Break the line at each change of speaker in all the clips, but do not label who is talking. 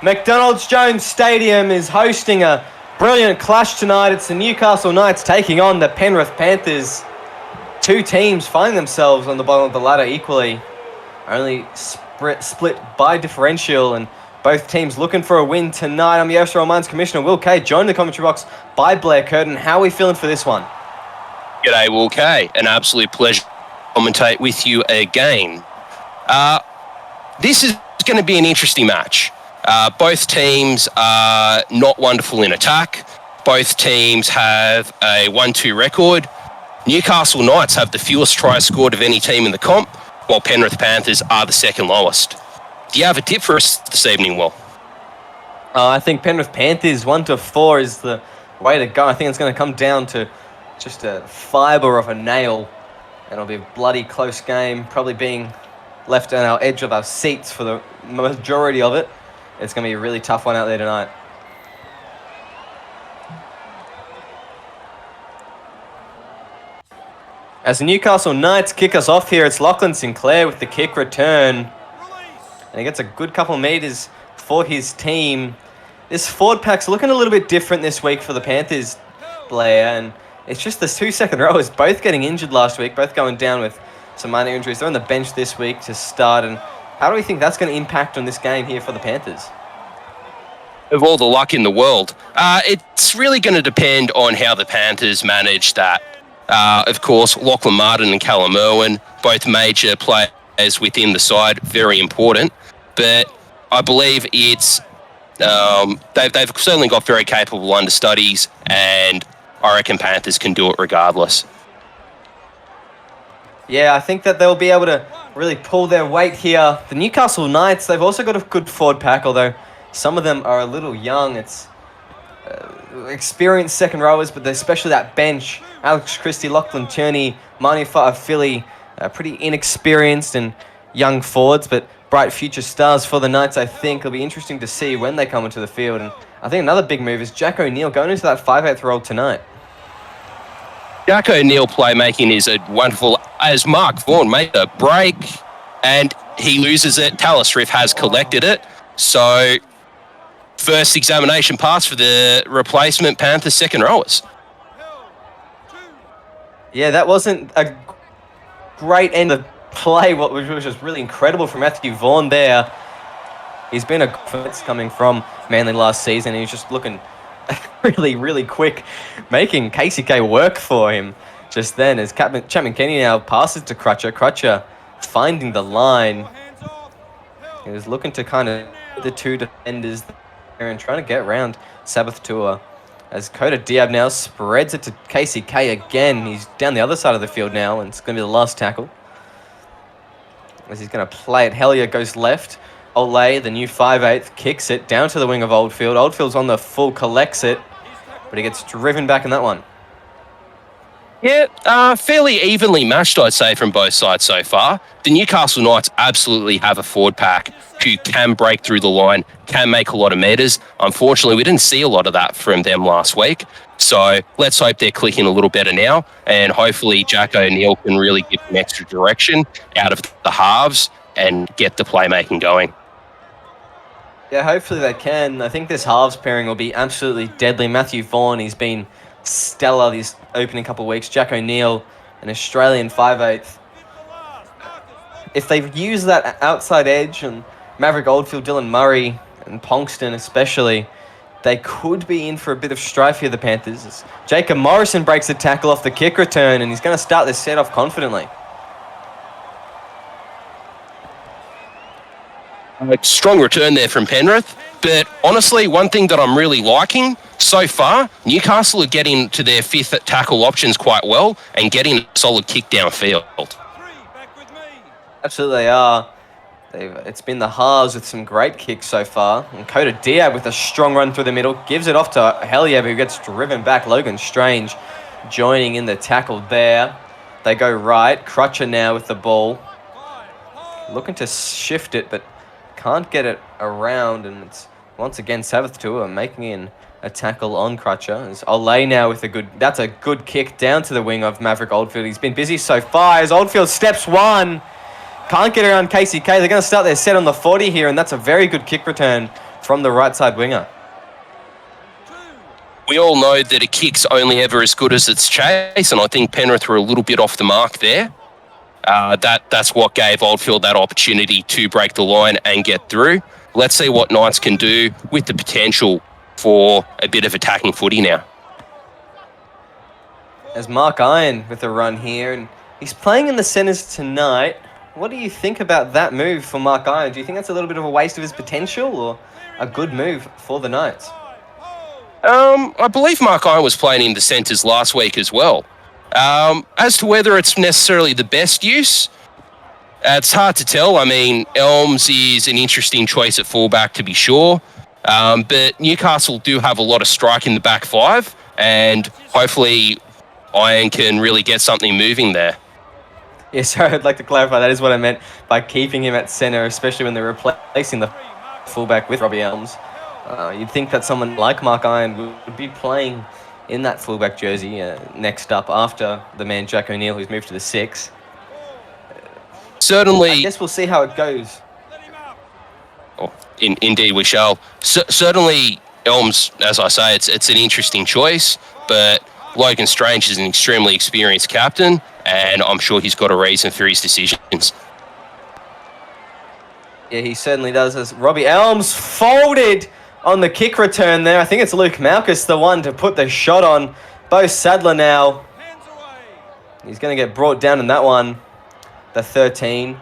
McDonald's Jones Stadium is hosting a brilliant clash tonight. It's the Newcastle Knights taking on the Penrith Panthers. Two teams find themselves on the bottom of the ladder equally, only split by differential, and both teams looking for a win tonight. I'm the SRL Mines Commissioner Will Kay, joined in the commentary box by Blair Curtin. How are we feeling for this one?
G'day, Will Kay. An absolute pleasure to commentate with you again. This is going to be an interesting match. Both teams are not wonderful in attack. Both teams have a 1-2 record. Newcastle Knights have the fewest tries scored of any team in the comp, while Penrith Panthers are the second lowest. Do you have a tip for us this evening, Will?
I think Penrith Panthers 1-4 is the way to go. I think it's going to come down to just a fibre of a nail, and it'll be a bloody close game, probably being left on our edge of our seats for the majority of it. It's going to be a really tough one out there tonight. As the Newcastle Knights kick us off here, it's Lachlan Sinclair with the kick return. And he gets a good couple meters for his team. This forward pack's looking a little bit different this week for the Panthers, Blair. And it's just the two second rowers both getting injured last week, both going down with some minor injuries. They're on the bench this week to start. And how do we think that's going to impact on this game here for the Panthers?
Of all the luck in the world, it's really going to depend on how the Panthers manage that. Of course, Lachlan Martin and Callum Irwin, both major players within the side, very important. But I believe it's they've certainly got very capable understudies, and I reckon Panthers can do it regardless.
Yeah, I think that they'll be able to really pull their weight here. The Newcastle Knights, they've also got a good forward pack, although some of them are a little young. It's experienced second rowers, but especially that bench. Alex Christie, Lachlan Turney, Marnie Fa'afili, pretty inexperienced and young forwards, but bright future stars for the Knights, I think. It'll be interesting to see when they come into the field. And I think another big move is Jack O'Neill going into that 5/8 role tonight.
Jack O'Neill playmaking is a wonderful, as Mark Vaughan made a break and he loses it. Tallis Riff has collected it. So first examination pass for the replacement Panthers second rowers.
Yeah, that wasn't a great end of play, which was just really incredible from Matthew Vaughan there. He's been a good coming from Manly last season. He's just looking really, really quick, making KCK work for him just then as Chapman Kenny now passes to Crutcher. Crutcher finding the line. He was looking to kind of the two defenders there and trying to get around Sabbath Tour. As Coda Diab now spreads it to KCK again. He's down the other side of the field now, and it's going to be the last tackle. As he's going to play it. Hellier goes left. Olay, the new 5/8, kicks it down to the wing of Oldfield. Oldfield's on the full, collects it, but he gets driven back in that one.
Yeah, fairly evenly matched, I'd say, from both sides so far. The Newcastle Knights absolutely have a forward pack who can break through the line, can make a lot of meters. Unfortunately, we didn't see a lot of that from them last week. So let's hope they're clicking a little better now, and hopefully Jack O'Neill can really give them extra direction out of the halves and get the playmaking going.
Yeah, hopefully they can. I think this halves pairing will be absolutely deadly. Matthew Vaughan, he's been stellar these opening couple of weeks. Jack O'Neill, an Australian 5/8. If they use that outside edge and Maverick Oldfield, Dylan Murray, and Ponkston especially, they could be in for a bit of strife here, the Panthers. Jacob Morrison breaks the tackle off the kick return, and he's going to start this set off confidently.
A strong return there from Penrith, but honestly, one thing that I'm really liking so far, Newcastle are getting to their fifth tackle options quite well and getting a solid kick downfield.
Absolutely they are. It's been the halves with some great kicks so far. And Coda Diab with a strong run through the middle, gives it off to Hellier, who gets driven back. Logan Strange joining in the tackle there. They go right. Crutcher now with the ball. Looking to shift it, but can't get it around, and it's once again Sabbath Tour making in a tackle on Crutcher. It's Olay now with that's a good kick down to the wing of Maverick Oldfield. He's been busy so far as Oldfield steps one. Can't get around KCK. They're going to start their set on the 40 here, and that's a very good kick return from the right side winger.
We all know that a kick's only ever as good as its chase, and I think Penrith were a little bit off the mark there. That's what gave Oldfield that opportunity to break the line and get through. Let's see what Knights can do with the potential for a bit of attacking footy now.
As Mark Iron with a run here, and he's playing in the centres tonight. What do you think about that move for Mark Iron? Do you think that's a little bit of a waste of his potential, or a good move for the Knights?
I believe Mark Iron was playing in the centres last week as well. As to whether it's necessarily the best use, it's hard to tell. I mean, Elms is an interesting choice at fullback to be sure, but Newcastle do have a lot of strike in the back five, and hopefully Iron can really get something moving there.
Yeah, sorry, I'd like to clarify, that is what I meant by keeping him at centre, especially when they're replacing the fullback with Robbie Elms. You'd think that someone like Mark Iron would be playing in that fullback jersey next up after the man Jack O'Neill, who's moved to the 6.
Certainly.
I guess we'll see how it goes.
Oh, indeed we shall. Certainly Elms, as I say, it's an interesting choice, but Logan Strange is an extremely experienced captain, and I'm sure he's got a reason for his decisions.
Yeah, he certainly does. As Robbie Elms folded on the kick return there. I think it's Luke Malkus, the one to put the shot on. Bo Sadler now. He's going to get brought down in that one. The 13.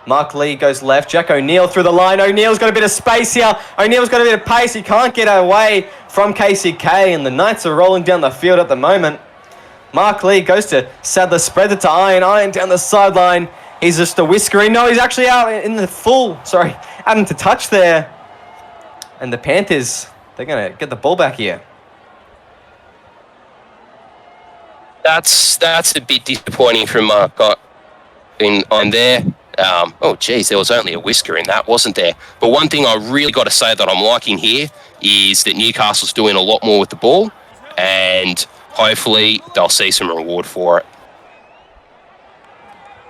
Mark Lee goes left. Jack O'Neill through the line. O'Neill's got a bit of space here. O'Neill's got a bit of pace. He can't get away from KCK, and the Knights are rolling down the field at the moment. Mark Lee goes to Sadler, spreads it to Iron. Iron down the sideline. He's just a whiskering. No, he's actually out in the full. Sorry, out into touch there. And the Panthers, they're going to get the ball back here.
That's a bit disappointing from Mark on there. Oh, geez, there was only a whisker in that, wasn't there? But one thing I really got to say that I'm liking here is that Newcastle's doing a lot more with the ball, and hopefully they'll see some reward for it.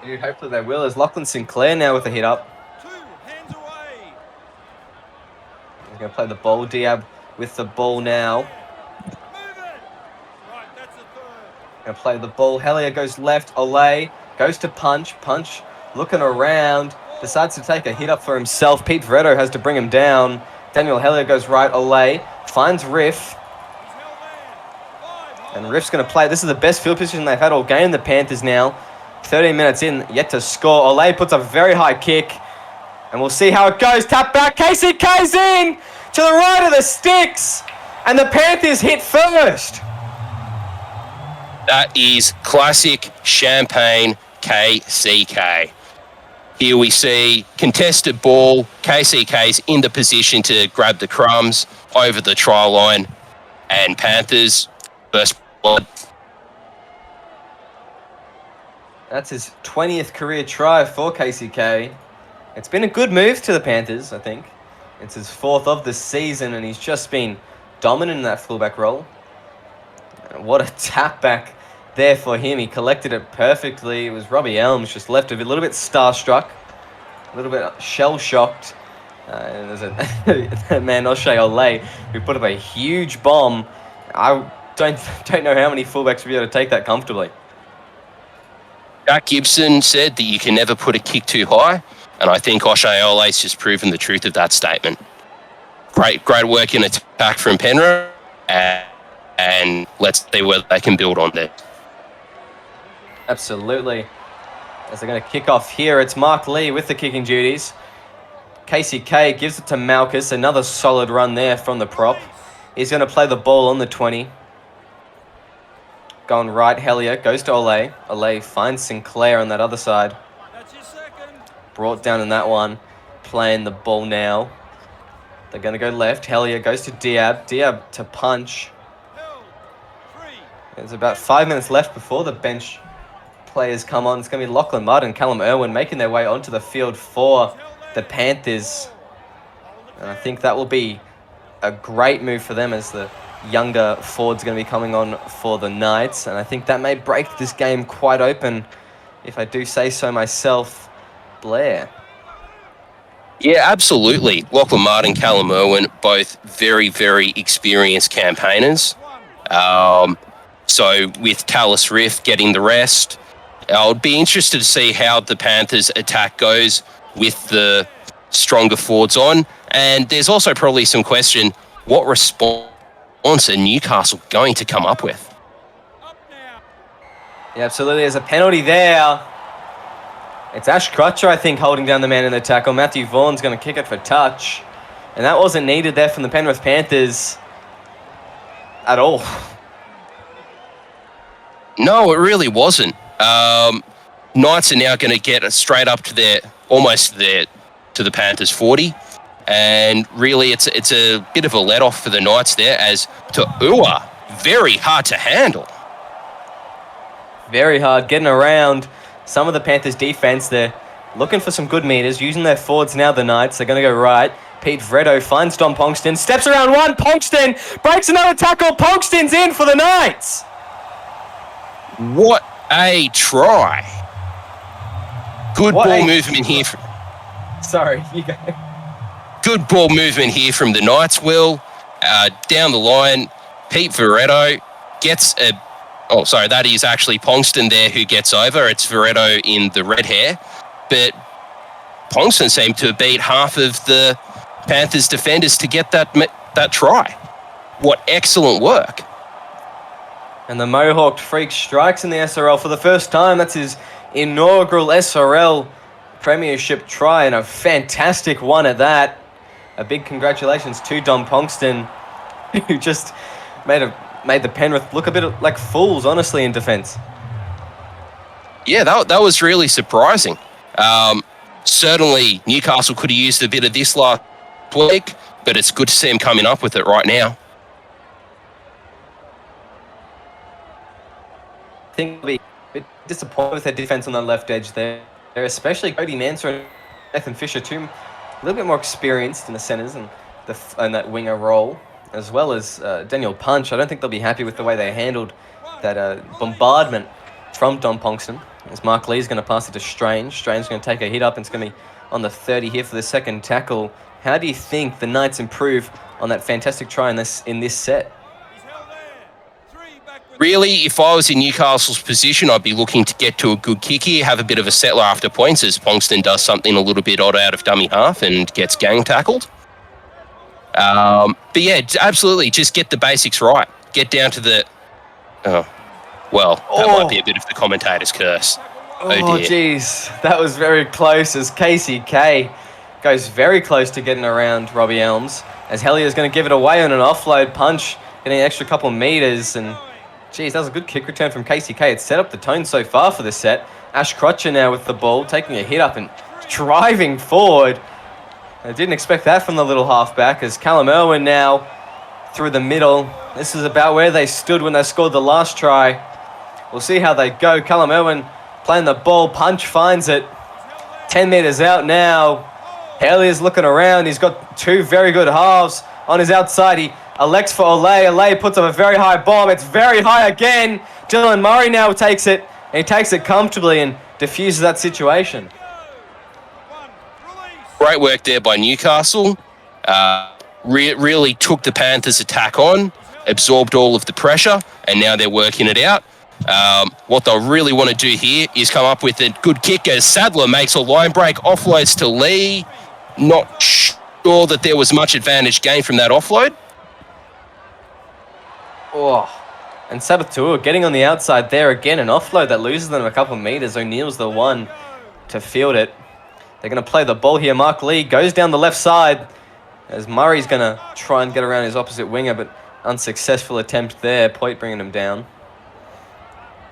Dude, hopefully they will. As Lachlan Sinclair now with a hit up. He's going to play the ball. Diab with the ball now. Going to play the ball. Hellier goes left. Olay goes to punch. Punch looking around. Decides to take a hit up for himself. Pete Veretto has to bring him down. Daniel Hellier goes right. Olay finds Riff. And Riff's going to play. This is the best field position they've had all game, the Panthers now. 13 minutes in, yet to score. Olay puts a very high kick. And we'll see how it goes. Tap back. KCK's in to the right of the sticks. And the Panthers hit first.
That is classic champagne KCK. Here we see contested ball. KCK's in the position to grab the crumbs over the try line. And Panthers, first blood.
That's his 20th career try for KCK. It's been a good move to the Panthers, I think. It's his 4th of the season, and he's just been dominant in that fullback role. What a tap back there for him. He collected it perfectly. It was Robbie Elms just left a little bit starstruck, a little bit shell-shocked. And there's a man, O'Shea Olay, who put up a huge bomb. I don't know how many fullbacks would be able to take that comfortably.
Jack Gibson said that you can never put a kick too high, and I think O'Shea Olay's just proven the truth of that statement. Great work in attack from Penrith, and let's see where they can build on there.
Absolutely. As they're going to kick off here, it's Mark Lee with the kicking duties. KCK gives it to Malkus. Another solid run there from the prop. He's going to play the ball on the 20. Going right, Hellier goes to Olay. Olay finds Sinclair on that other side. Brought down in that one. Playing the ball now. They're going to go left. Hellier goes to Diab. Diab to punch. There's about 5 minutes left before the bench players come on. It's going to be Lachlan Mudd and Callum Irwin making their way onto the field for the Panthers. And I think that will be a great move for them, as the younger forward's going to be coming on for the Knights. And I think that may break this game quite open, if I do say so myself. Blair.
Yeah, absolutely. Lachlan Martin, Callum Irwin, both very, very experienced campaigners. So with Tallis Riff getting the rest, I would be interested to see how the Panthers' attack goes with the stronger forwards on. And there's also probably some question, what response are Newcastle going to come up with?
Yeah, absolutely. There's a penalty there. It's Ash Crutcher, I think, holding down the man in the tackle. Matthew Vaughan's going to kick it for touch. And that wasn't needed there from the Penrith Panthers at all.
No, it really wasn't. Knights are now going to get straight up to the Panthers 40. And really, it's a bit of a let-off for the Knights there, as Ta'ua, very hard to handle.
Very hard, getting around some of the Panthers' defense. They're looking for some good meters, using their forwards now, the Knights. They're going to go right. Pete Vretto finds Dom Ponkston, steps around one. Ponkston breaks another tackle. Ponkston's in for the Knights.
What a try. Good ball movement here.
Sorry, you go.
Good ball movement here from the Knights, Will. Down the line, Pete Veretto gets a... Oh, sorry, that is actually Ponkston there who gets over. It's Veretto in the red hair. But Ponkston seemed to have beat half of the Panthers defenders to get that try. What excellent work.
And the Mohawk Freak strikes in the SRL for the first time. That's his inaugural SRL Premiership try, and a fantastic one at that. A big congratulations to Dom Ponkston, who just made the Penrith look a bit like fools, honestly, in defence.
Yeah, that was really surprising. Certainly, Newcastle could have used a bit of this last week, but it's good to see him coming up with it right now.
I think they'll be a bit disappointed with their defence on the left edge there. They're especially Cody Mansour and Nathan Fisher, too, a little bit more experienced in the centres and that winger role, as well as Daniel Punch. I don't think they'll be happy with the way they handled that bombardment from Dom Ponkston. As Mark Lee's going to pass it to Strange. Strange's going to take a hit up, and it's going to be on the 30 here for the second tackle. How do you think the Knights improve on that fantastic try in this set?
Really, if I was in Newcastle's position, I'd be looking to get to a good kick here, have a bit of a settler after points, as Ponkston does something a little bit odd out of dummy half and gets gang tackled. But yeah, absolutely, just get the basics right. Get down to the... That might be a bit of the commentator's curse. Oh,
jeez. That was very close, as KCK goes very close to getting around Robbie Elms, as Hellier's going to give it away on an offload punch, getting an extra couple meters, and... Geez, that was a good kick return from KCK. It's set up the tone so far for this set. Ash Crutcher now with the ball, taking a hit up and driving forward. I didn't expect that from the little halfback, as Callum Irwin now through the middle. This is about where they stood when they scored the last try. We'll see how they go. Callum Irwin playing the ball. Punch finds it. 10 metres out now. Hellier's looking around. He's got two very good halves on his outside. He elects for Olay. Olay puts up a very high bomb. It's very high again. Dylan Murray now takes it. And he takes it comfortably and diffuses that situation.
Great work there by Newcastle. Really took the Panthers' attack on, absorbed all of the pressure, and now they're working it out. What they'll really want to do here is come up with a good kick as Sadler makes a line break, offloads to Lee. Not sure that there was much advantage gained from that offload.
And Sabatua getting on the outside there again, an offload that loses them a couple of meters. O'Neill's the one to field it. They're going to play the ball here. Mark Lee goes down the left side as Murray's going to try and get around his opposite winger, but unsuccessful attempt there. Poit bringing him down.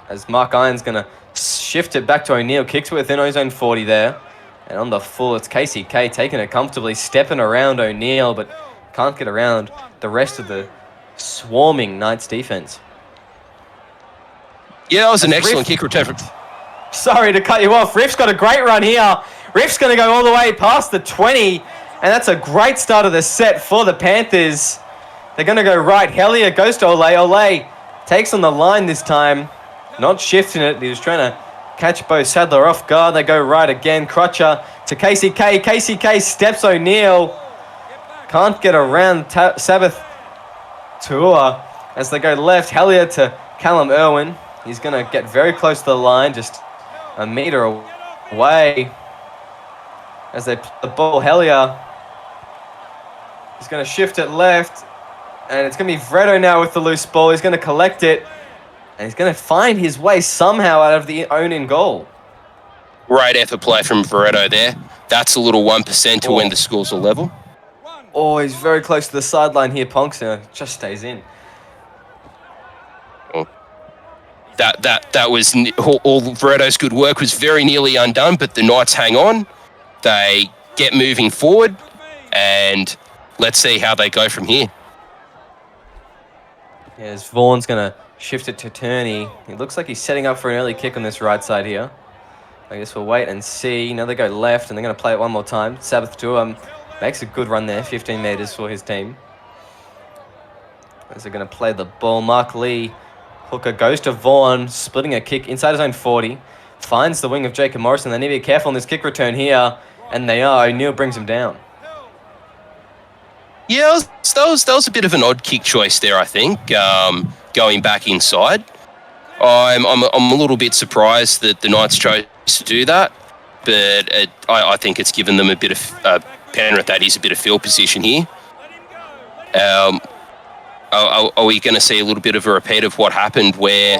As Mark Irons going to shift it back to O'Neill. Kicks within his own 40 there. And on the full, it's KCK taking it comfortably, stepping around O'Neill, but can't get around the rest of the swarming Knights defense.
Yeah, that was an excellent kick return.
Sorry to cut you off. Riff's got a great run here. Riff's going to go all the way past the 20, and that's a great start of the set for the Panthers. They're going to go right. Hellier goes to Olay. Olay takes on the line this time, not shifting it. He was trying to catch Bo Sadler off guard. They go right again. Crutcher to KCK. KCK steps O'Neill. Can't get around Sabbath Tour as they go left. Hellier to Callum Irwin. He's going to get very close to the line, just a metre away. As they put the ball, Hellier is going to shift it left. And it's going to be Vredo now with the loose ball. He's going to collect it. And he's going to find his way somehow out of the own in goal.
Great effort play from Veretto there. That's a little 1% to when the scores are level.
Oh, he's very close to the sideline here, Ponks. Just stays in.
Oh. That was all Veretto's good work was very nearly undone, but the Knights hang on. They get moving forward, and let's see how they go from here.
Yeah, as Vaughan's going to shift it to Turney. It looks like he's setting up for an early kick on this right side here. I guess we'll wait and see. Now they go left, and they're going to play it one more time. Sabbath Tour makes a good run there, 15 metres for his team. As they're going to play the ball, Mark Lee, hooker, goes to Vaughan, splitting a kick inside his own 40. Finds the wing of Jacob Morrison. They need to be careful on this kick return here, and they are. O'Neill brings him down.
Yeah, that was a bit of an odd kick choice there, I think, going back inside. I'm a little bit surprised that the Knights chose to do that, but I think it's given them a bit of Penrith, that is a bit of field position here. Are we going to see a little bit of a repeat of what happened where,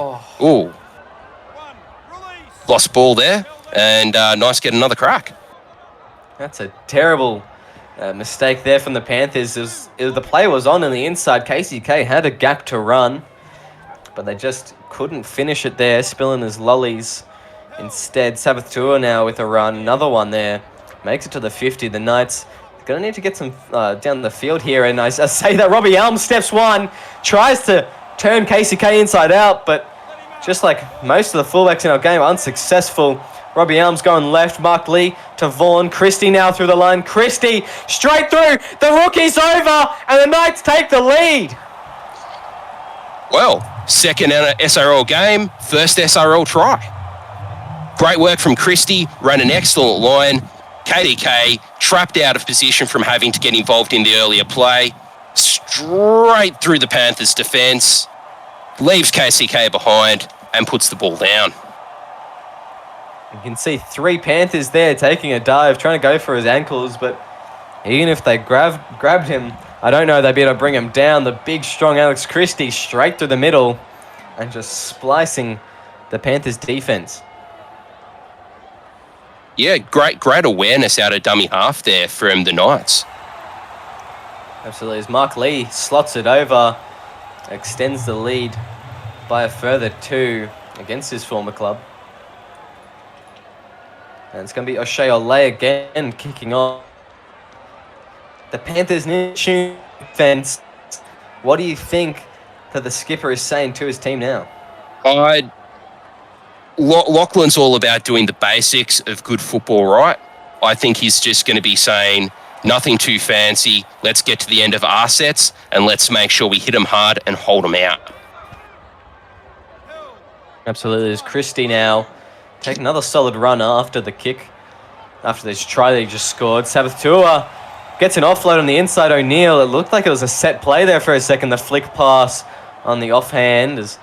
lost ball there, and Knights get another crack.
That's a terrible mistake there from the Panthers. The play was on the inside. KCK had a gap to run, but they just couldn't finish it there, spilling his lollies. Instead, Sabbath Tour now with a run, another one there, makes it to the 50. The Knights going to need to get some down the field here, and I say that Robbie Elm steps one, tries to turn KCK inside out, but just like most of the fullbacks in our game, unsuccessful. Robbie Elm's going left, Mark Lee to Vaughan. Christie now through the line. Christie straight through. The rookie's over, and the Knights take the lead.
Well, second SRL game, first SRL try. Great work from Christie, ran an excellent line. KDK trapped out of position from having to get involved in the earlier play. Straight through the Panthers' defence. Leaves KCK behind and puts the ball down.
You can see 3 Panthers there taking a dive, trying to go for his ankles, but even if they grabbed him, I don't know they'd be able to bring him down. The big, strong Alex Christie straight through the middle and just splicing the Panthers' defence.
Yeah, great awareness out of dummy half there from the Knights.
Absolutely. As Mark Lee slots it over, extends the lead by a further 2 against his former club. And it's going to be O'Shea Olay again kicking off. The Panthers need to defense. What do you think that the skipper is saying to his team now?
Lachlan's all about doing the basics of good football, right? I think he's just going to be saying, nothing too fancy. Let's get to the end of our sets and let's make sure we hit them hard and hold them out.
Absolutely. There's Christie now. Take another solid run after the kick. After this try that he just scored. Sabbath Tour gets an offload on the inside. O'Neill. It looked like it was a set play there for a second. The flick pass on the offhand as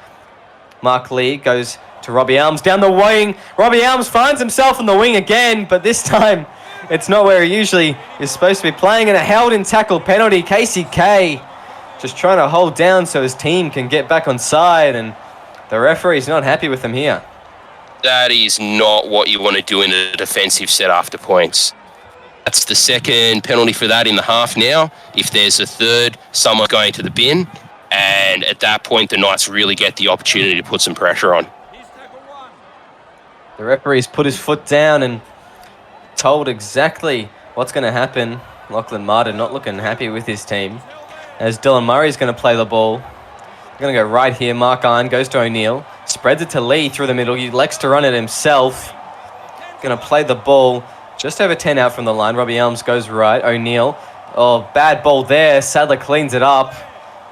Mark Lee goes to Robbie Elms down the wing. Robbie Elms finds himself on the wing again, but this time it's not where he usually is supposed to be playing, and a held-in tackle penalty. KCK just trying to hold down so his team can get back on side, and the referee's not happy with him here.
That is not what you want to do in a defensive set after points. That's the second penalty for that in the half now. If there's a third, someone going to the bin, and at that point the Knights really get the opportunity to put some pressure on.
The referee's put his foot down and told exactly what's going to happen. Lachlan Martin not looking happy with his team. As Dylan Murray's going to play the ball. They're going to go right here. Mark Iron goes to O'Neill. Spreads it to Lee through the middle. He elects to run it himself. Going to play the ball just over 10 out from the line. Robbie Elms goes right. O'Neill. Oh, bad ball there. Sadler cleans it up.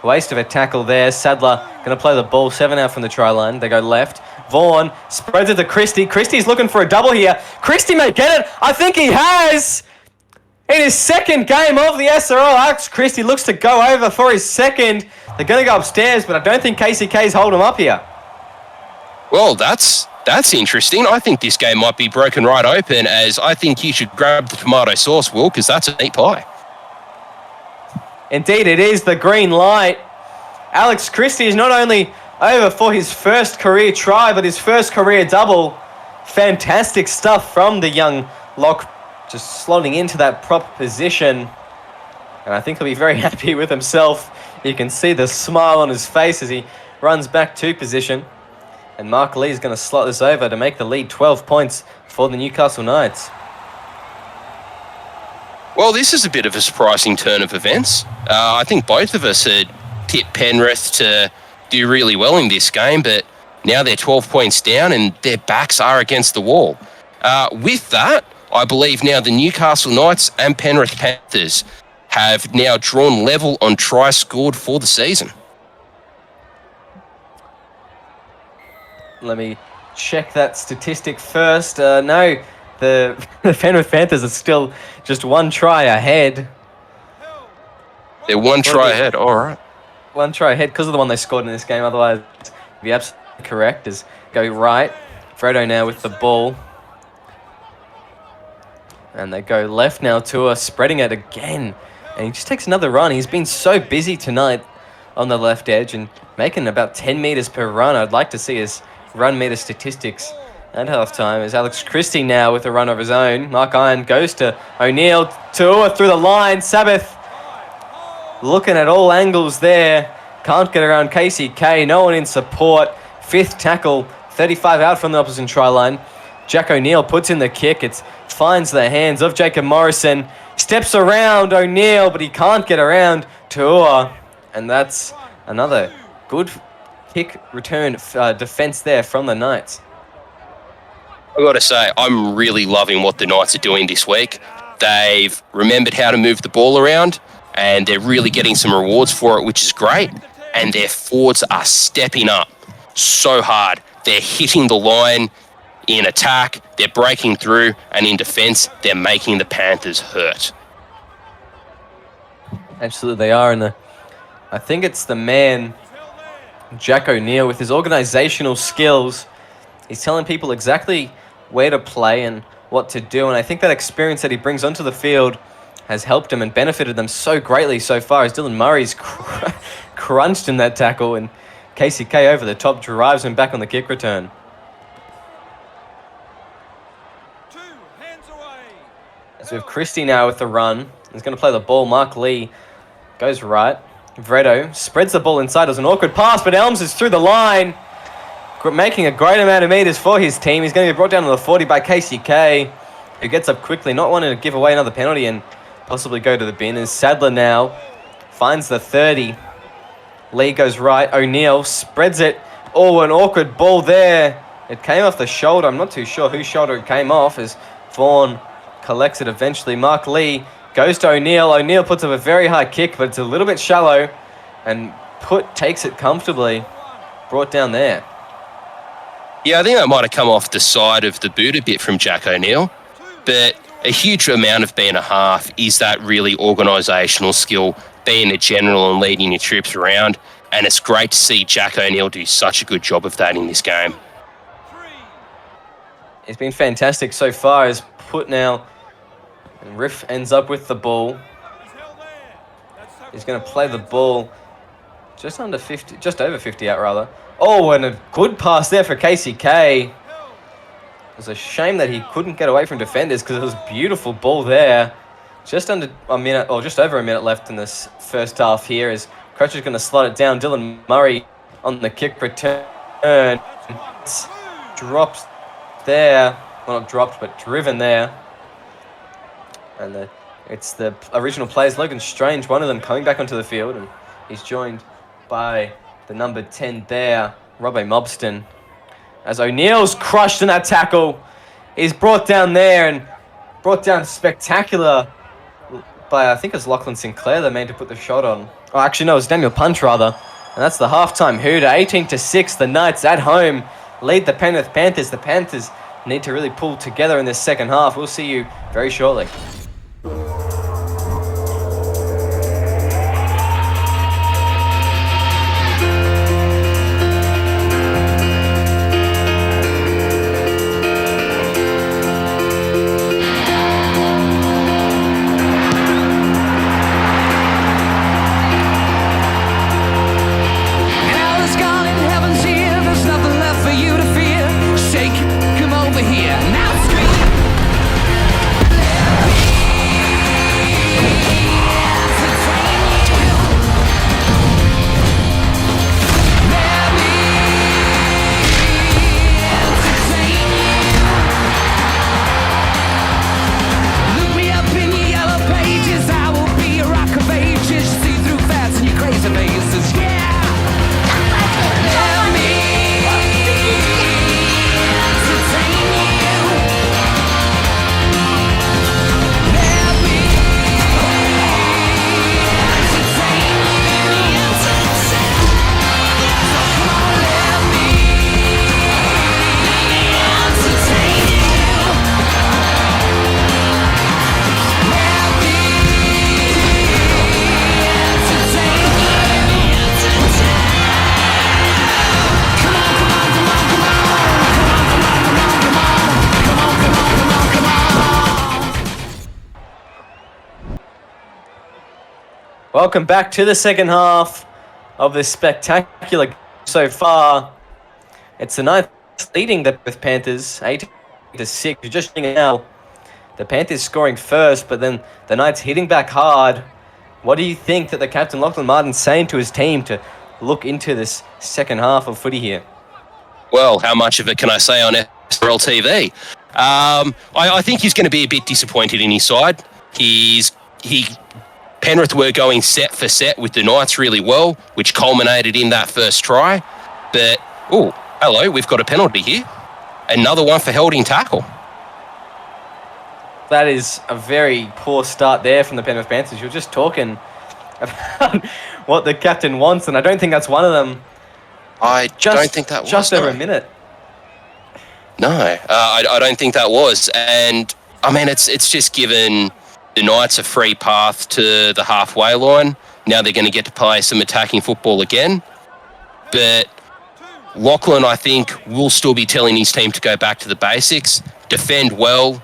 Waste of a tackle there. Sadler going to play the ball 7 out from the try line. They go left. Vaughan spreads it to Christie. Christie's looking for a double here. Christie may get it. I think he has. In his second game of the SRL, Alex Christie looks to go over for his second. They're going to go upstairs, but I don't think KCK's hold him up here.
Well, that's interesting. I think this game might be broken right open, as I think you should grab the tomato sauce, Will, because that's a neat pie.
Indeed, it is the green light. Alex Christie is not only over for his first career try, but his first career double. Fantastic stuff from the young lock, just slotting into that prop position. And I think he'll be very happy with himself. You can see the smile on his face as he runs back to position. And Mark Lee is going to slot this over to make the lead 12 points for the Newcastle Knights.
Well, this is a bit of a surprising turn of events. I think both of us had tipped Penrith to do really well in this game, but now they're 12 points down and their backs are against the wall. With that, I believe now the Newcastle Knights and Penrith Panthers have now drawn level on tries scored for the season.
Let me check that statistic first. No, the Penrith Panthers are still just one try ahead.
They're one try ahead, all right.
One try ahead because of the one they scored in this game. Otherwise, to be absolutely correct, is go right. Fredo now with the ball. And they go left now, Tua spreading it again. And he just takes another run. He's been so busy tonight on the left edge and making about 10 metres per run. I'd like to see his run meter statistics at halftime. As Alex Christie now with a run of his own. Mark Iron goes to O'Neill. Tua through the line. Sabbath looking at all angles there. Can't get around KCK. No one in support. Fifth tackle. 35 out from the opposite try line. Jack O'Neill puts in the kick. It finds the hands of Jacob Morrison. Steps around O'Neill, but he can't get around Tua. And that's another good kick return defence there from the Knights.
I've got to say, I'm really loving what the Knights are doing this week. They've remembered how to move the ball around, and they're really getting some rewards for it, which is great. And their forwards are stepping up so hard. They're hitting the line in attack, they're breaking through, and in defence, they're making the Panthers hurt.
Absolutely, they are. And I think it's the man, Jack O'Neill, with his organisational skills. He's telling people exactly where to play and what to do. And I think that experience that he brings onto the field has helped him and benefited them so greatly so far, as Dylan Murray's crunched in that tackle, and KCK over the top drives him back on the kick return. So we have Christie now with the run. He's going to play the ball. Mark Lee goes right. Vredo spreads the ball inside. It was an awkward pass, but Elms is through the line, making a great amount of meters for his team. He's going to be brought down to the 40 by KCK, who gets up quickly, not wanting to give away another penalty and possibly go to the bin. As Sadler now finds the 30. Lee goes right. O'Neill spreads it. Oh, an awkward ball there. It came off the shoulder. I'm not too sure whose shoulder it came off, as Vaughan collects it eventually. Mark Lee goes to O'Neill. O'Neill puts up a very high kick, but it's a little bit shallow, and takes it comfortably. Brought down there.
Yeah, I think that might have come off the side of the boot a bit from Jack O'Neill, but a huge amount of being a half is that really organisational skill, being a general and leading your troops around, and it's great to see Jack O'Neill do such a good job of that in this game.
It's been fantastic so far. As put now, and Riff ends up with the ball. He's going to play the ball just under 50, just over 50 out rather. Oh, and a good pass there for KCK. It was a shame that he couldn't get away from defenders, because it was a beautiful ball there. Just under a minute, or just over a minute left in this first half here, as Crutcher's going to slot it down. Dylan Murray on the kick return. Drops there. Well, not dropped, but driven there. And it's the original players, Logan Strange, one of them, coming back onto the field, and he's joined by the number 10 there, Robbo Mobston. As O'Neill's crushed in that tackle, he's brought down there, and brought down spectacular by, I think it was Lachlan Sinclair, the man to put the shot on. Oh, actually, no, it was Daniel Punch, rather. And that's the halftime hooter, 18-6, the Knights at home, lead the Penrith Panthers. The Panthers need to really pull together in this second half. We'll see you very shortly. Welcome back to the second half of this spectacular game so far. It's the Knights leading the Panthers 8-6. You're just seeing it now. The Panthers scoring first, but then the Knights hitting back hard. What do you think that the captain Lachlan Martin's saying to his team to look into this second half of footy here?
Well, how much of it can I say on SRL TV? I think he's going to be a bit disappointed in his side. Penrith were going set for set with the Knights really well, which culminated in that first try. But, oh, hello, we've got a penalty here. Another one for holding tackle.
That is a very poor start there from the Penrith Panthers. You're just talking about what the captain wants, and I don't think that's one of them.
I don't think that was.
Just over a minute.
No, I don't think that was. And, I mean, it's just given the Knights a free path to the halfway line. Now they're going to get to play some attacking football again. But Lachlan, I think, will still be telling his team to go back to the basics, defend well,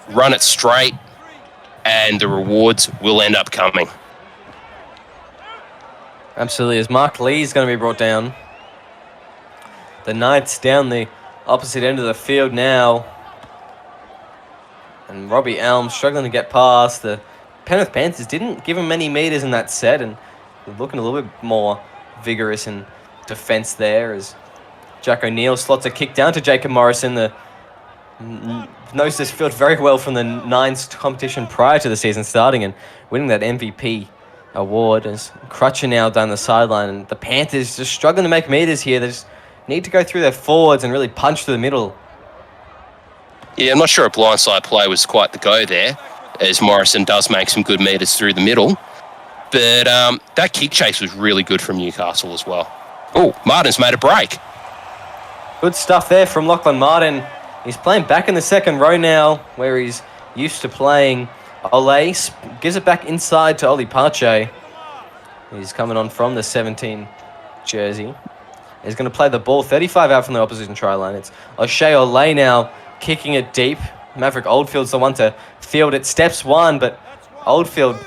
run it straight, and the rewards will end up coming.
Absolutely. As Mark Lee is going to be brought down. The Knights down the opposite end of the field now. And Robbie Elm struggling to get past. The Penrith Panthers didn't give him many metres in that set, and they're looking a little bit more vigorous in defence there as Jack O'Neill slots a kick down to Jacob Morrison. Knows this field very well from the Nines competition prior to the season starting and winning that MVP award. As Crutcher now down the sideline, and the Panthers just struggling to make metres here. They just need to go through their forwards and really punch through the middle.
Yeah, I'm not sure a blindside play was quite the go there, as Morrison does make some good metres through the middle. But that kick chase was really good from Newcastle as well. Oh, Martin's made a break.
Good stuff there from Lachlan Martin. He's playing back in the second row now, where he's used to playing. Ole gives it back inside to Oli Pache. He's coming on from the 17 jersey. He's going to play the ball 35 out from the opposition try line. It's O'Shea Ole now kicking it deep. Maverick Oldfield's the one to field it. Steps one, but Oldfield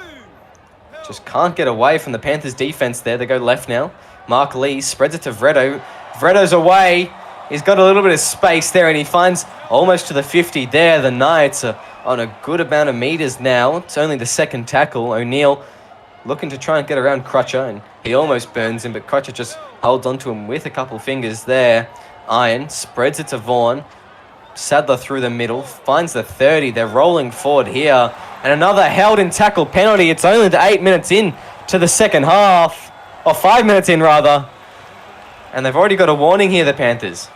just can't get away from the Panthers' defense there. They go left now. Mark Lee spreads it to Vredo. Vredo's away. He's got a little bit of space there, and he finds almost to the 50 there. The Knights are on a good amount of metres now. It's only the second tackle. O'Neill looking to try and get around Crutcher, and he almost burns him, but Crutcher just holds onto him with a couple fingers there. Iron spreads it to Vaughan. Sadler through the middle, finds the 30. They're rolling forward here. And another held in tackle penalty. It's only the 8 minutes in to the second half. Or 5 minutes in, rather. And they've already got a warning here, the Panthers.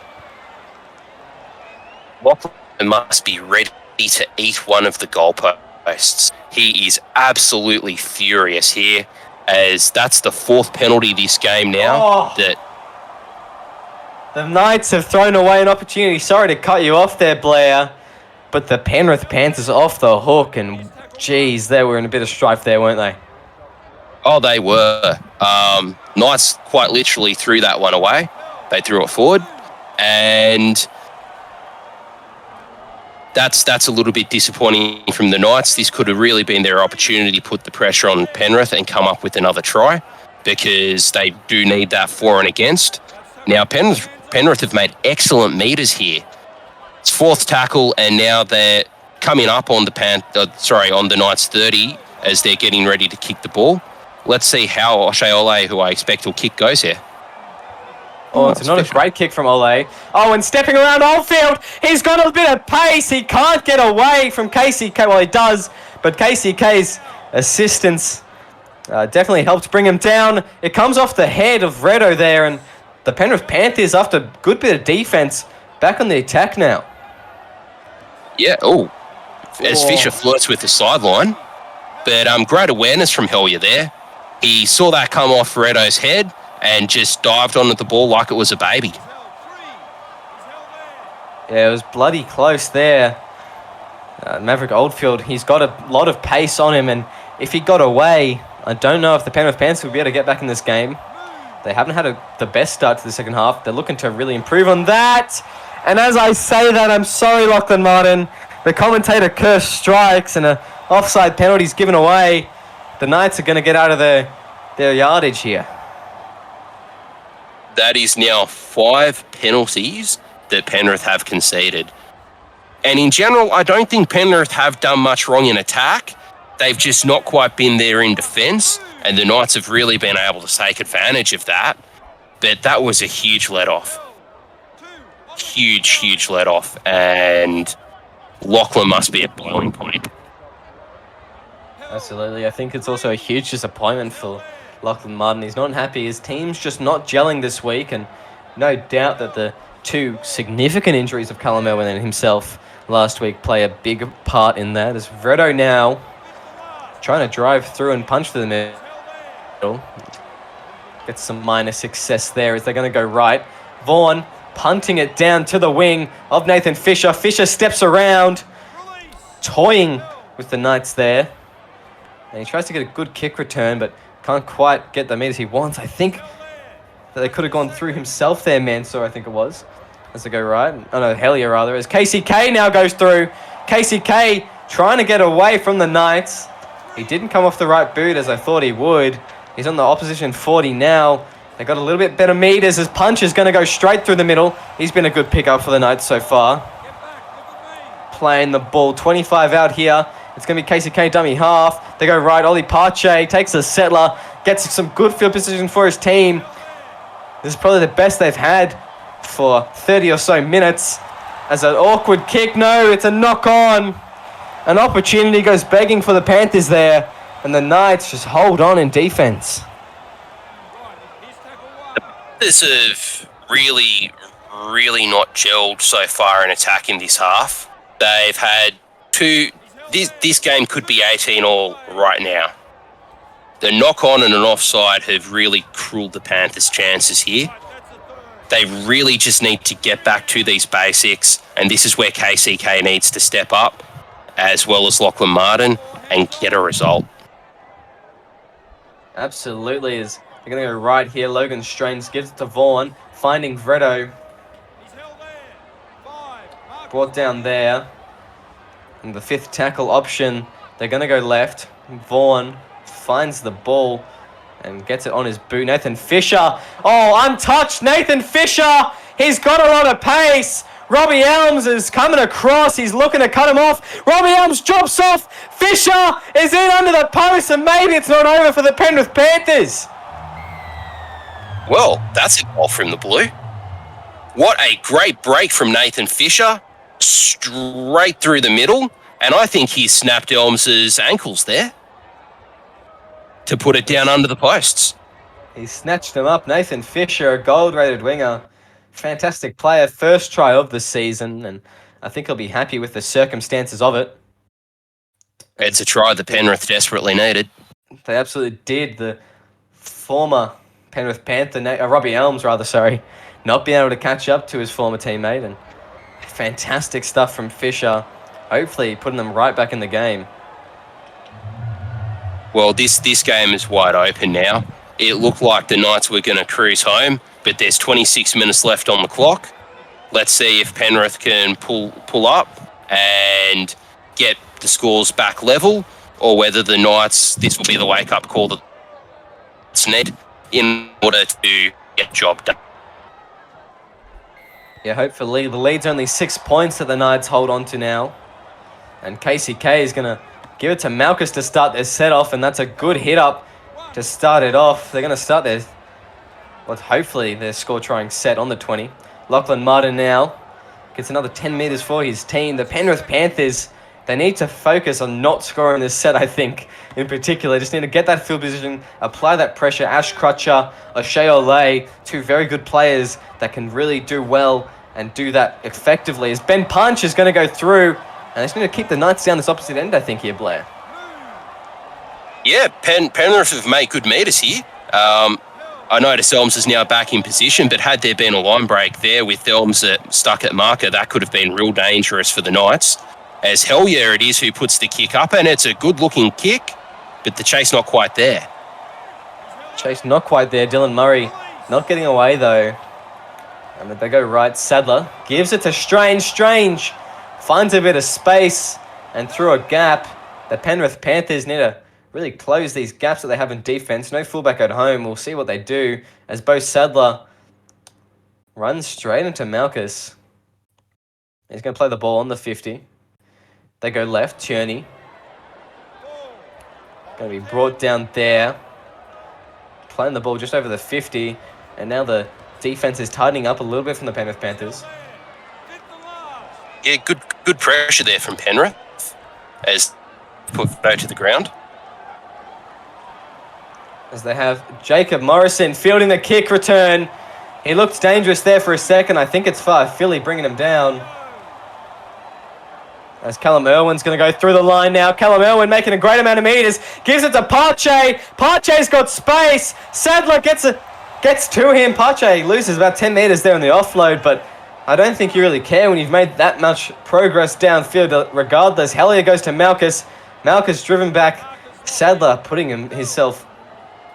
Lachlan must be ready to eat one of the goalposts. He is absolutely furious here, as that's the fourth penalty this game now.
The Knights have thrown away an opportunity. Sorry to cut you off there, Blair. But the Penrith Panthers off the hook. And, geez, they were in a bit of strife there, weren't they?
Oh, they were. Knights quite literally threw that one away. They threw it forward. And that's a little bit disappointing from the Knights. This could have really been their opportunity to put the pressure on Penrith and come up with another try, because they do need that for and against. Now, Penrith have made excellent meters here. It's fourth tackle, and now they're coming up on the Knights 30 as they're getting ready to kick the ball. Let's see how Oshaole, who I expect will kick, goes here.
Oh, it's not a great kick from Ole. Oh, and stepping around Oldfield, he's got a bit of pace. He can't get away from KCK. Well, he does, but KCK's assistance definitely helped bring him down. It comes off the head of Redo there, and the Penrith Panthers, after a good bit of defense, back on the attack now.
Yeah, as Fisher flirts with the sideline. But great awareness from Hellier there. He saw that come off Redo's head and just dived onto the ball like it was a baby.
Yeah, it was bloody close there. Maverick Oldfield, he's got a lot of pace on him, and if he got away, I don't know if the Penrith Panthers will be able to get back in this game. They haven't had the best start to the second half. They're looking to really improve on that. And as I say that, I'm sorry, Lachlan Martin. The commentator curse strikes and an offside penalty's given away. The Knights are going to get out of their yardage here.
That is now 5 penalties that Penrith have conceded. And in general, I don't think Penrith have done much wrong in attack. They've just not quite been there in defence, and the Knights have really been able to take advantage of that. But that was a huge let-off. Huge let-off. And Lachlan must be at boiling point.
Absolutely. I think it's also a huge disappointment for Lachlan Martin. He's not happy. His team's just not gelling this week, and no doubt that the 2 significant injuries of Callum Elwyn and himself last week play a big part in that. As Redo now trying to drive through and punch through the middle. Gets some minor success there as they're going to go right. Vaughan punting it down to the wing of Nathan Fisher. Fisher steps around, toying with the Knights there. And he tries to get a good kick return, but can't quite get the meters he wants. I think that they could have gone through himself there, Mansour, I think it was, as they go right. Oh no, Hellier rather, as KCK now goes through. KCK trying to get away from the Knights. He didn't come off the right boot as I thought he would. He's on the opposition 40 now. They got a little bit better meters as Punch is going to go straight through the middle. He's been a good pickup for the Knights so far. Playing the ball 25 out here. It's going to be KCK dummy half. They go right. Ollie Pache takes the settler. Gets some good field position for his team. This is probably the best they've had for 30 or so minutes. As an awkward kick. No, it's a knock on. An opportunity goes begging for the Panthers there. And the Knights just hold on in defense.
The Panthers have really not gelled so far in attack in this half. They've had 2... This game could be 18-all right now. The knock-on and an offside have really cruelled the Panthers' chances here. They really just need to get back to these basics, and this is where KCK needs to step up, as well as Lachlan Martin, and get a result.
Absolutely. They're going to go right here. Logan Strains gives it to Vaughan, finding Vredo. Brought down there. And the 5th tackle option, they're going to go left. Vaughan finds the ball and gets it on his boot. Nathan Fisher. Oh, untouched Nathan Fisher. He's got a lot of pace. Robbie Elms is coming across. He's looking to cut him off. Robbie Elms drops off. Fisher is in under the post, and maybe it's not over for the Penrith Panthers.
Well, that's a goal from the blue. What a great break from Nathan Fisher. Straight through the middle, and I think he snapped Elms's ankles there to put it down under the posts.
He snatched him up. Nathan Fisher, a gold-rated winger. Fantastic player, first try of the season, and I think he'll be happy with the circumstances of it.
It's a try the Penrith desperately needed.
They absolutely did. The former Penrith Panther, Robbie Elms, not being able to catch up to his former teammate. And fantastic stuff from Fisher. Hopefully putting them right back in the game.
Well, this game is wide open now. It looked like the Knights were going to cruise home, but there's 26 minutes left on the clock. Let's see if Penrith can pull up and get the scores back level, or whether the Knights, this will be the wake-up call that's needed in order to get the job done.
Yeah, hopefully. The lead's only 6 points that the Knights hold on to now. And KCK is going to give it to Malchus to start their set off, and that's a good hit up to start it off. They're going to start their, well, hopefully their score trying set on the 20. Lachlan Martin now gets another 10 metres for his team. The Penrith Panthers, they need to focus on not scoring this set, I think, in particular. Just need to get that field position, apply that pressure. Ash Crutcher, O'Shea Olay, two very good players that can really do well and do that effectively. As Ben Punch is going to go through, and they just need to keep the Knights down this opposite end, I think, here, Blair.
Yeah, Penrith have made good meters here. I notice Elms is now back in position, but had there been a line break there with Elms stuck at marker, that could have been real dangerous for the Knights. As Hellyer it is who puts the kick up, and it's a good-looking kick, but the chase not quite there.
Chase not quite there. Dylan Murray not getting away, though. And they go right. Sadler gives it to Strange. Strange finds a bit of space, and through a gap, the Penrith Panthers need to really close these gaps that they have in defense. No fullback at home. We'll see what they do as Bo Sadler runs straight into Malchus. He's going to play the ball on the 50. They go left. Tierney going to be brought down there. Playing the ball just over the 50. And now the defense is tightening up a little bit from the Penrith Panthers.
Yeah, good pressure there from Penrith as put Fado to the ground.
As they have Jacob Morrison fielding the kick return. He looked dangerous there for a second. I think it's Philly bringing him down. As Callum Irwin's going to go through the line now. Callum Irwin making a great amount of meters. Gives it to Pache. Pache's got space. Sadler gets to him. Pache loses about 10 meters there on the offload, but I don't think you really care when you've made that much progress downfield regardless. Hellyer goes to Malchus. Malchus driven back. Sadler putting himself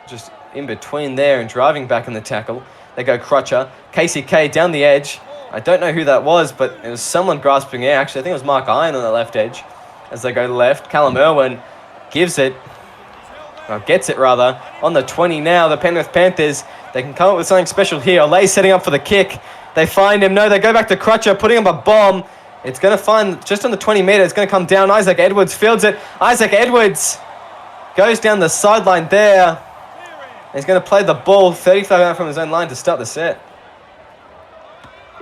just in between there and driving back in the tackle. They go Crutcher. KCK down the edge. I don't know who that was, but it was someone grasping air. Actually, I think it was Mark Iron on the left edge. As they go left, Callum Irwin gets it rather. On the 20 now, the Penrith Panthers, they can come up with something special here. Olay setting up for the kick. They find him. No, they go back to Crutcher, putting him a bomb. It's going to find just on the 20 metre. It's going to come down. Isaac Edwards fields it. Isaac Edwards goes down the sideline there. He's going to play the ball 35 out from his own line to start the set.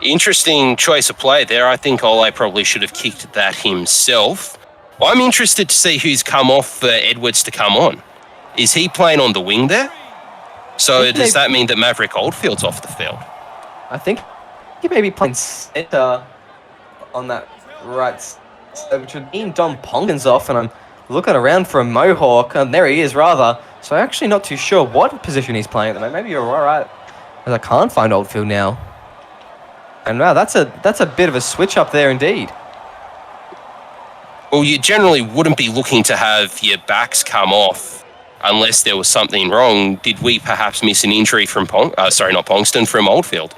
Interesting choice of play there. I think Ole probably should have kicked that himself. I'm interested to see who's come off for Edwards to come on. Is he playing on the wing there? So does that mean that Maverick Oldfield's off the field?
I think he may be playing centre on that right side, which would mean Dom Pongan's off, and I'm looking around for a Mohawk, and there he is rather. So I'm actually not too sure what position he's playing at the moment. Maybe you're all right, as I can't find Oldfield now. And wow, that's a bit of a switch up there indeed.
Well, you generally wouldn't be looking to have your backs come off unless there was something wrong. Did we perhaps miss an injury from Pongston, from Oldfield?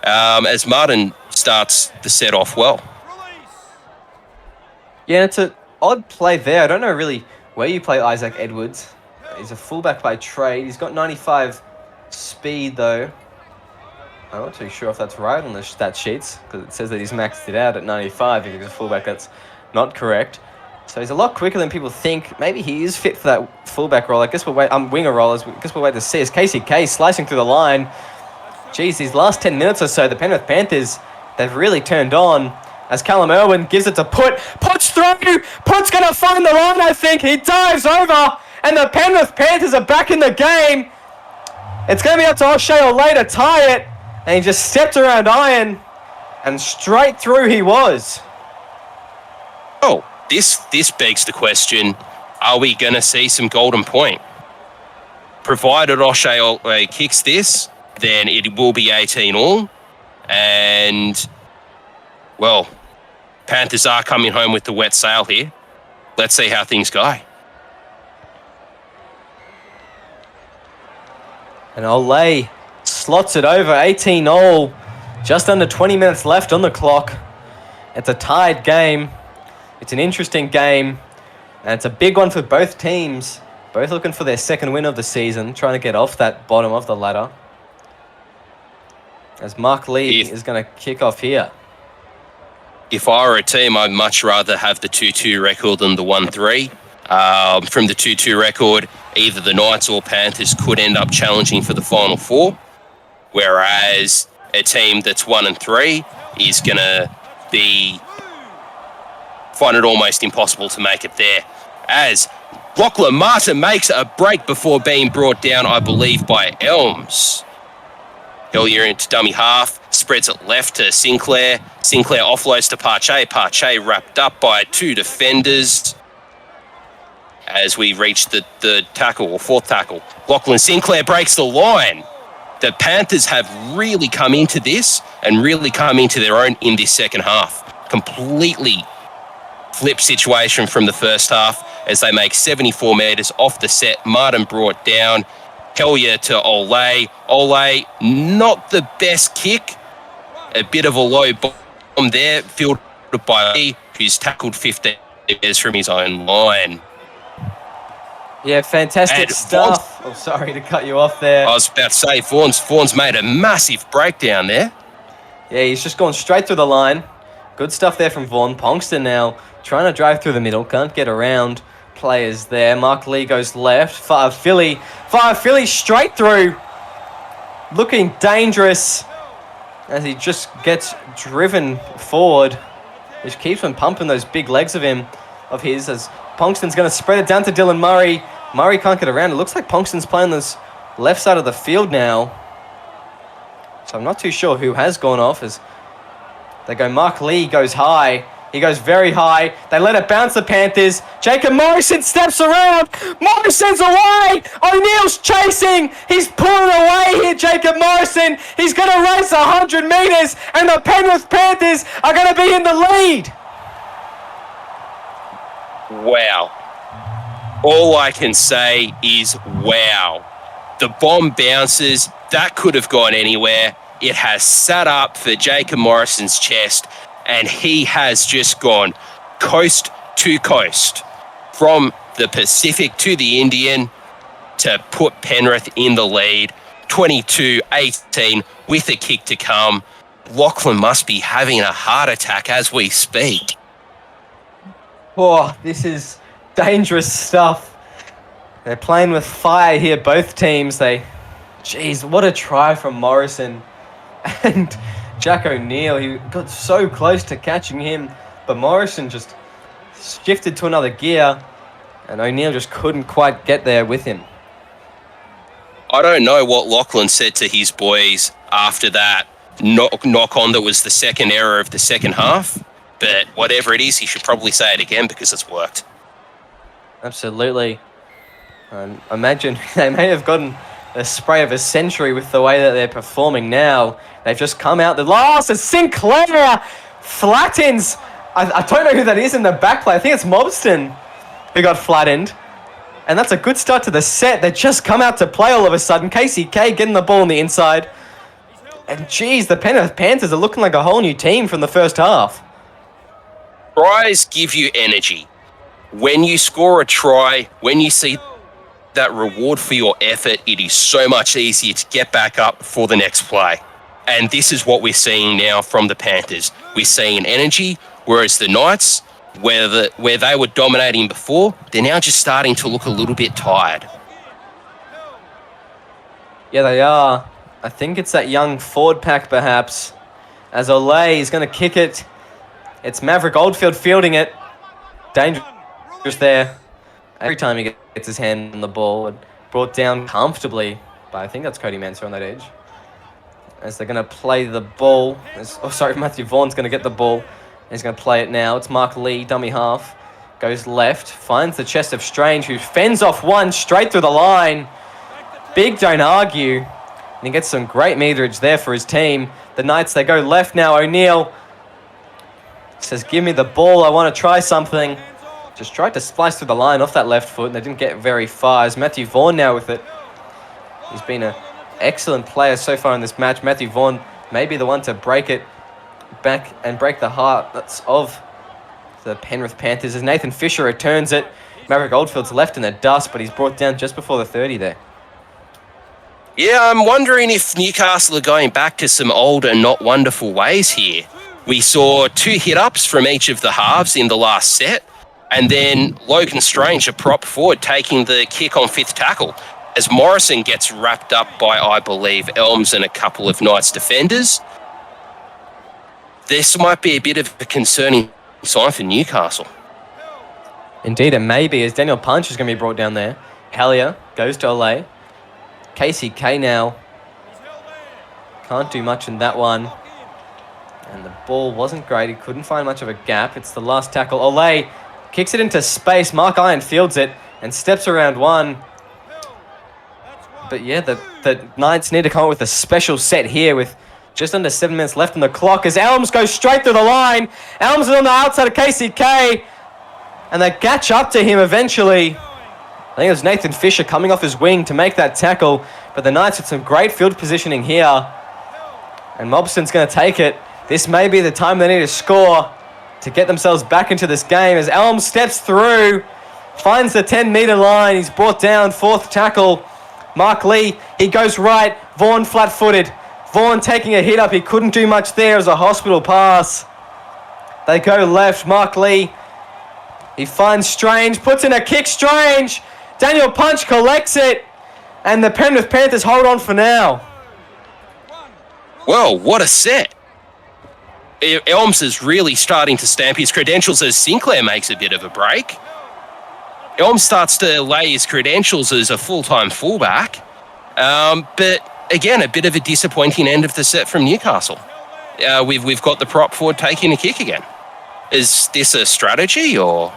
As Martin starts the set off well. Yeah,
it's an odd play there. I don't know really where you play Isaac Edwards. He's a fullback by trade. He's got 95 speed though. I'm not too sure if that's right on the stat sheets, because it says that he's maxed it out at 95 if he's a fullback. That's not correct. So he's a lot quicker than people think. Maybe he is fit for that fullback role. I guess we'll wait. Winger role. I guess we'll wait to see. As KCK slicing through the line. Geez, these last 10 minutes or so, the Penrith Panthers, they've really turned on. As Callum Irwin gives it to Put. Put's through. Put's going to find the line, I think. He dives over, and the Penrith Panthers are back in the game. It's going to be up to O'Shea Olay to tie it. And he just stepped around Iron, and straight through he was.
Oh, this begs the question, are we going to see some golden point? Provided O'Shea Olay kicks this, then it will be 18 all. And, well, Panthers are coming home with the wet sail here. Let's see how things go.
And Ole slots it over, 18-all. Just under 20 minutes left on the clock. It's a tied game. It's an interesting game. And it's a big one for both teams. Both looking for their second win of the season, trying to get off that bottom of the ladder. As Mark Lee is going to kick off here.
If I were a team, I'd much rather have the 2-2 record than the 1-3. From the 2-2 record, either the Knights or Panthers could end up challenging for the Final Four, whereas a team that's 1-3 is going to find it almost impossible to make it there. As Lachlan Martin makes a break before being brought down, I believe, by Elms. Hillier into dummy half, spreads it left to Sinclair. Sinclair offloads to Pache. Pache wrapped up by two defenders as we reach the third tackle or fourth tackle. Lachlan Sinclair breaks the line. The Panthers have really come into this and really come into their own in this second half. Completely flip situation from the first half as they make 74 metres off the set. Martin brought down. Hellier to Ole. Ole, not the best kick. A bit of a low bomb there, fielded by Lee, who's tackled 15 metres from his own line.
Yeah, fantastic
And
stuff. Oh, sorry to cut you off there.
I was about to say, Vaughan's made a massive breakdown there.
Yeah, he's just gone straight through the line. Good stuff there from Vaughan. Ponkston now trying to drive through the middle. Can't get around players there. Mark Lee goes left. Fire Philly straight through. Looking dangerous as he just gets driven forward. He just keeps on pumping those big legs of his as Ponkston's going to spread it down to Dylan Murray. Murray can't get around. It looks like Ponkston's playing this left side of the field now. So I'm not too sure who has gone off as they go. Mark Lee goes high. He goes very high. They let it bounce the Panthers. Jacob Morrison steps around. Morrison's away. O'Neill's chasing. He's pulling away here, Jacob Morrison. He's going to race 100 metres and the Penrith Panthers are going to be in the lead.
Wow. All I can say is wow. The bomb bounces. That could have gone anywhere. It has sat up for Jacob Morrison's chest, and he has just gone coast to coast from the Pacific to the Indian to put Penrith in the lead, 22-18 with a kick to come. Lachlan must be having a heart attack as we speak.
Oh, this is dangerous stuff. They're playing with fire here, both teams. Jeez, what a try from Morrison. And Jack O'Neill, he got so close to catching him, but Morrison just shifted to another gear, and O'Neill just couldn't quite get there with him.
I don't know what Lachlan said to his boys after that knock on that was the second error of the second half, but whatever it is, he should probably say it again because it's worked.
Absolutely. And imagine they may have gotten the spray of a century with the way that they're performing now. They've just come out. The last is Sinclair flattens. I don't know who that is in the back play. I think it's Mobston who got flattened. And that's a good start to the set. They just come out to play all of a sudden. KCK getting the ball on the inside. And geez, the Penrith Panthers are looking like a whole new team from the first half.
Tries give you energy. When you score a try, when you see that reward for your effort, it is so much easier to get back up for the next play. And this is what we're seeing now from the Panthers. We're seeing energy, whereas the Knights, where they were dominating before, they're now just starting to look a little bit tired.
Yeah, they are. I think it's that young forward pack, perhaps. As Ole is going to kick it. It's Maverick Oldfield fielding it. Dangerous there. Every time he gets his hand on the ball, brought down comfortably. But I think that's Cody Manser on that edge. As they're going to play the ball. Matthew Vaughan's going to get the ball. He's going to play it now. It's Mark Lee, dummy half. Goes left. Finds the chest of Strange, who fends off one straight through the line. Big don't argue. And he gets some great meterage there for his team. The Knights, they go left now. O'Neill says, give me the ball. I want to try something. Just tried to splice through the line off that left foot, and they didn't get very far. As Matthew Vaughan now with it. He's been an excellent player so far in this match. Matthew Vaughan may be the one to break it back and break the hearts of the Penrith Panthers. As Nathan Fisher returns it. Maverick Oldfield's left in the dust, but he's brought down just before the 30 there.
Yeah, I'm wondering if Newcastle are going back to some old and not wonderful ways here. We saw 2 hit-ups from each of the halves in the last set, and then Logan Strange, a prop forward, taking the kick on 5th tackle, as Morrison gets wrapped up by, I believe, Elms and a couple of Knights defenders. This might be a bit of a concerning sign for Newcastle.
Indeed, it may be, as Daniel Punch is going to be brought down there. Hellier goes to Olay. KCK now. Can't do much in that one. And the ball wasn't great. He couldn't find much of a gap. It's the last tackle. Olay kicks it into space. Mark Iron fields it and steps around one. But yeah, the Knights need to come up with a special set here with just under 7 minutes left on the clock as Elms goes straight through the line. Elms is on the outside of KCK. And they catch up to him eventually. I think it was Nathan Fisher coming off his wing to make that tackle. But the Knights with some great field positioning here. And Mobston's going to take it. This may be the time they need to score to get themselves back into this game. As Elms steps through, finds the 10-metre line. He's brought down, 4th tackle. Mark Lee, he goes right. Vaughan flat-footed. Vaughan taking a hit up. He couldn't do much there as a hospital pass. They go left. Mark Lee, he finds Strange, puts in a kick. Strange. Daniel Punch collects it. And the Penrith Panthers hold on for now.
Well, what a set. Elms is really starting to stamp his credentials as Sinclair makes a bit of a break. Elms starts to lay his credentials as a full-time fullback. But again, a bit of a disappointing end of the set from Newcastle. We've got the prop forward taking a kick again. Is this a strategy or...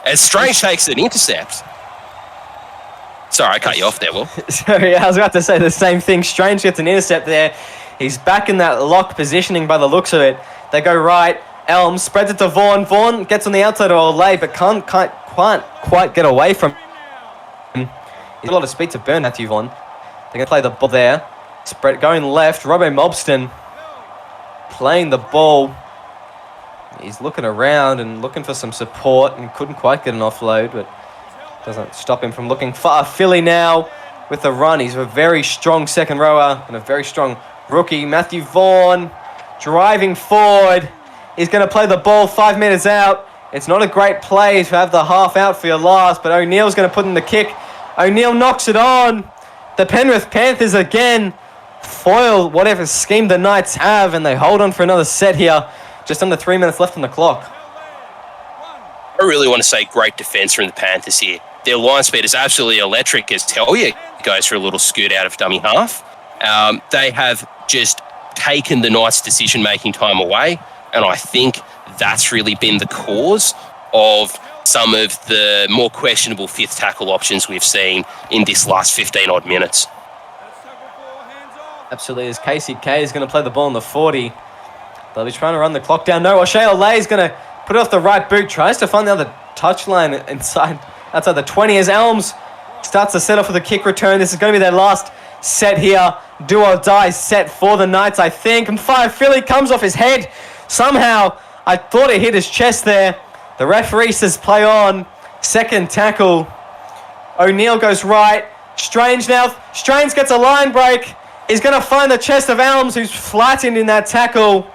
As Strange takes an intercept. Sorry, I cut you off there, Will.
Sorry, I was about to say the same thing. Strange gets an intercept there. He's back in that lock positioning by the looks of it. They go right. Elms spreads it to Vaughan. Vaughan gets on the outside of Olay, but can't quite get away from him. He's got a lot of speed to burn Matthew Vaughan. They're going to play the ball there. Spread going left. Robbo Mobston playing the ball. He's looking around and looking for some support and couldn't quite get an offload, but doesn't stop him from looking far. Philly now with the run. He's a very strong second rower and a very strong rookie. Matthew Vaughan driving forward. He's going to play the ball 5 meters out. It's not a great play to have the half out for your last, but O'Neill's going to put in the kick. O'Neill knocks it on. The Penrith Panthers again foil whatever scheme the Knights have, and they hold on for another set here. Just under 3 minutes left on the clock.
I really want to say great defence from the Panthers here. Their line speed is absolutely electric as Tellier goes for a little scoot out of dummy half. They have just taken the Knights' decision-making time away, and I think that's really been the cause of some of the more questionable 5th tackle options we've seen in this last 15-odd minutes.
Absolutely, as KCK is going to play the ball in the 40. They'll be trying to run the clock down. No, O'Shea Olay is going to put it off the right boot. Tries to find the other touchline outside the 20 as Elms starts to set off with a kick return. This is going to be their last set here. Do or die set for the Knights, I think. And Philly comes off his head. Somehow, I thought it hit his chest there. The referee says play on. Second tackle. O'Neill goes right. Strange now. Strange gets a line break. He's going to find the chest of Elms, who's flattened in that tackle.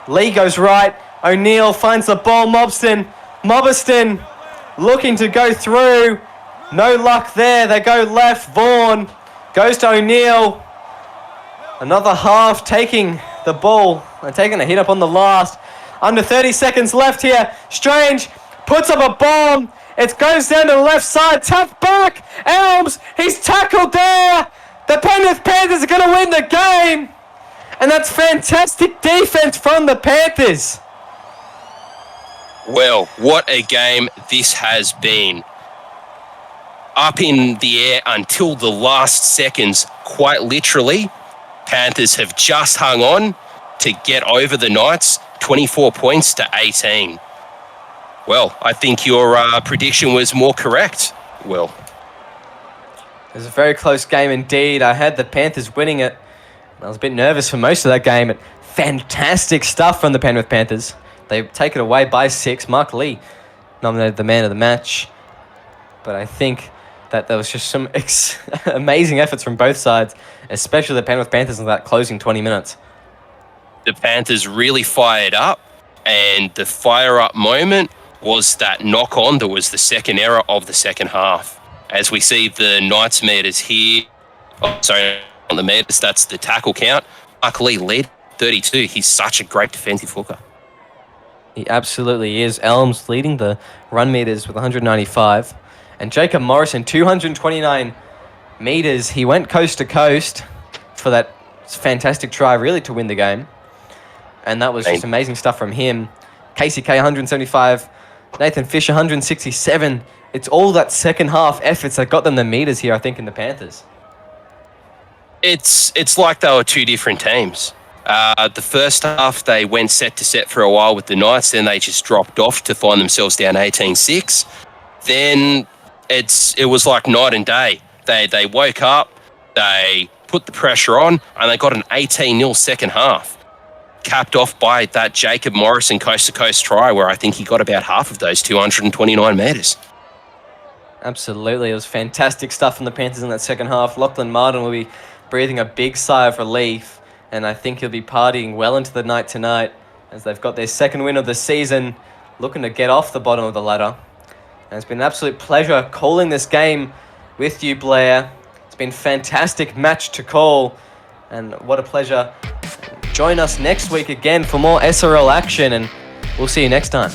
Lee goes right. O'Neill finds the ball. Mobston looking to go through. No luck there. They go left. Vaughan goes to O'Neill. Another half taking the ball and taking a hit up on the last. Under 30 seconds left here. Strange puts up a bomb. It goes down to the left side. Tapped back. Elms. He's tackled there. The Penrith Panthers are going to win the game. And that's fantastic defense from the Panthers.
Well, what a game this has been. Up in the air until the last seconds quite literally, Panthers have just hung on to get over the Knights, 24 points to 18. Well, I think your prediction was more correct, Will.
It was a very close game indeed. I had the Panthers winning it. I was a bit nervous for most of that game. But fantastic stuff from the Penrith Panthers. They take it away by 6. Mark Lee nominated the man of the match. But I think that there was just some amazing efforts from both sides, especially the Penrith Panthers in that closing 20 minutes.
The Panthers really fired up, and the fire-up moment was that knock-on that was the second error of the second half. As we see the Knights meters here, on the meters, that's the tackle count. Mark Lee led 32. He's such a great defensive hooker.
He absolutely is. Elms leading the run meters with 195. And Jacob Morrison, 229 meters. He went coast to coast for that fantastic try, really, to win the game. And that was just amazing stuff from him. Casey K, 175. Nathan Fisher, 167. It's all that second half efforts that got them the meters here, I think, in the Panthers.
It's like they were two different teams. The first half, they went set to set for a while with the Knights. Then they just dropped off to find themselves down 18-6. Then it was like night and day. They woke up, they put the pressure on, and they got an 18-0 second half, capped off by that Jacob Morrison coast-to-coast try, where I think he got about half of those 229 metres.
Absolutely. It was fantastic stuff from the Panthers in that second half. Lachlan Martin will be breathing a big sigh of relief, and I think he'll be partying well into the night tonight as they've got their second win of the season, looking to get off the bottom of the ladder. And it's been an absolute pleasure calling this game with you, Blair. It's been a fantastic match to call, and what a pleasure. Join us next week again for more SRL action, and we'll see you next time.